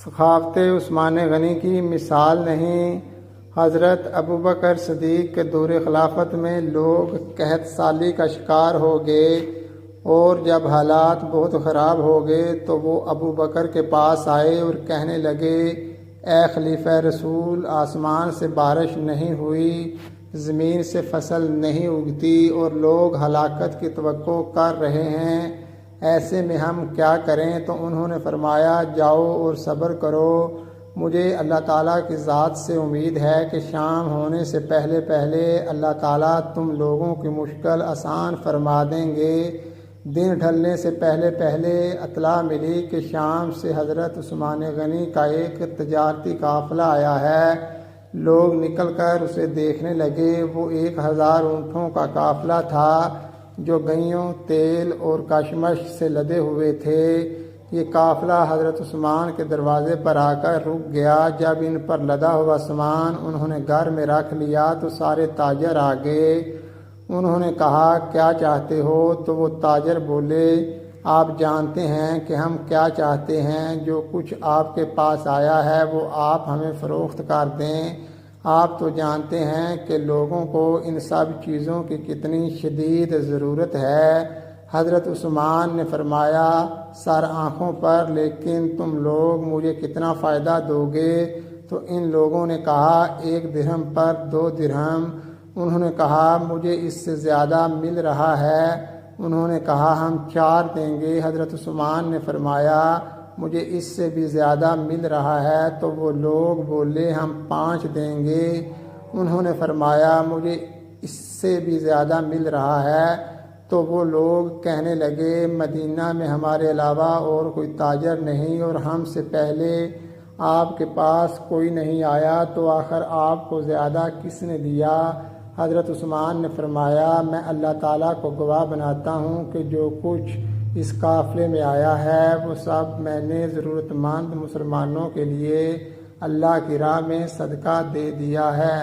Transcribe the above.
سخاوت عثمان غنی کی مثال نہیں۔ حضرت ابوبکر صدیق کے دور خلافت میں لوگ قحط سالی کا شکار ہو گئے، اور جب حالات بہت خراب ہو گئے تو وہ ابوبکر کے پاس آئے اور کہنے لگے، اے خلیفہ رسول، آسمان سے بارش نہیں ہوئی، زمین سے فصل نہیں اگتی اور لوگ ہلاکت کی توقع کر رہے ہیں، ایسے میں ہم کیا کریں؟ تو انہوں نے فرمایا، جاؤ اور صبر کرو، مجھے اللہ تعالیٰ کی ذات سے امید ہے کہ شام ہونے سے پہلے پہلے اللہ تعالیٰ تم لوگوں کی مشکل آسان فرما دیں گے۔ دن ڈھلنے سے پہلے پہلے اطلاع ملی کہ شام سے حضرت عثمان غنی کا ایک تجارتی قافلہ آیا ہے۔ لوگ نکل کر اسے دیکھنے لگے۔ وہ 1000 اونٹوں کا قافلہ تھا جو گئیوں، تیل اور کشمش سے لدے ہوئے تھے۔ یہ قافلہ حضرت عثمان کے دروازے پر آ کر رک گیا۔ جب ان پر لدا ہوا سامان انہوں نے گھر میں رکھ لیا تو سارے تاجر آ گئے۔ انہوں نے کہا، کیا چاہتے ہو؟ تو وہ تاجر بولے، آپ جانتے ہیں کہ ہم کیا چاہتے ہیں، جو کچھ آپ کے پاس آیا ہے وہ آپ ہمیں فروخت کر دیں۔ آپ تو جانتے ہیں کہ لوگوں کو ان سب چیزوں کی کتنی شدید ضرورت ہے۔ حضرت عثمان نے فرمایا، سر آنکھوں پر، لیکن تم لوگ مجھے کتنا فائدہ دو گے؟ تو ان لوگوں نے کہا، 1 درہم پر 2 درہم۔ انہوں نے کہا، مجھے اس سے زیادہ مل رہا ہے۔ انہوں نے کہا، ہم 4 دیں گے۔ حضرت عثمان نے فرمایا، مجھے اس سے بھی زیادہ مل رہا ہے۔ تو وہ لوگ بولے، ہم 5 دیں گے۔ انہوں نے فرمایا، مجھے اس سے بھی زیادہ مل رہا ہے۔ تو وہ لوگ کہنے لگے، مدینہ میں ہمارے علاوہ اور کوئی تاجر نہیں اور ہم سے پہلے آپ کے پاس کوئی نہیں آیا، تو آخر آپ کو زیادہ کس نے دیا؟ حضرت عثمان نے فرمایا، میں اللہ تعالیٰ کو گواہ بناتا ہوں کہ جو کچھ اس قافلے میں آیا ہے وہ سب میں نے ضرورت مند مسلمانوں کے لیے اللہ کی راہ میں صدقہ دے دیا ہے۔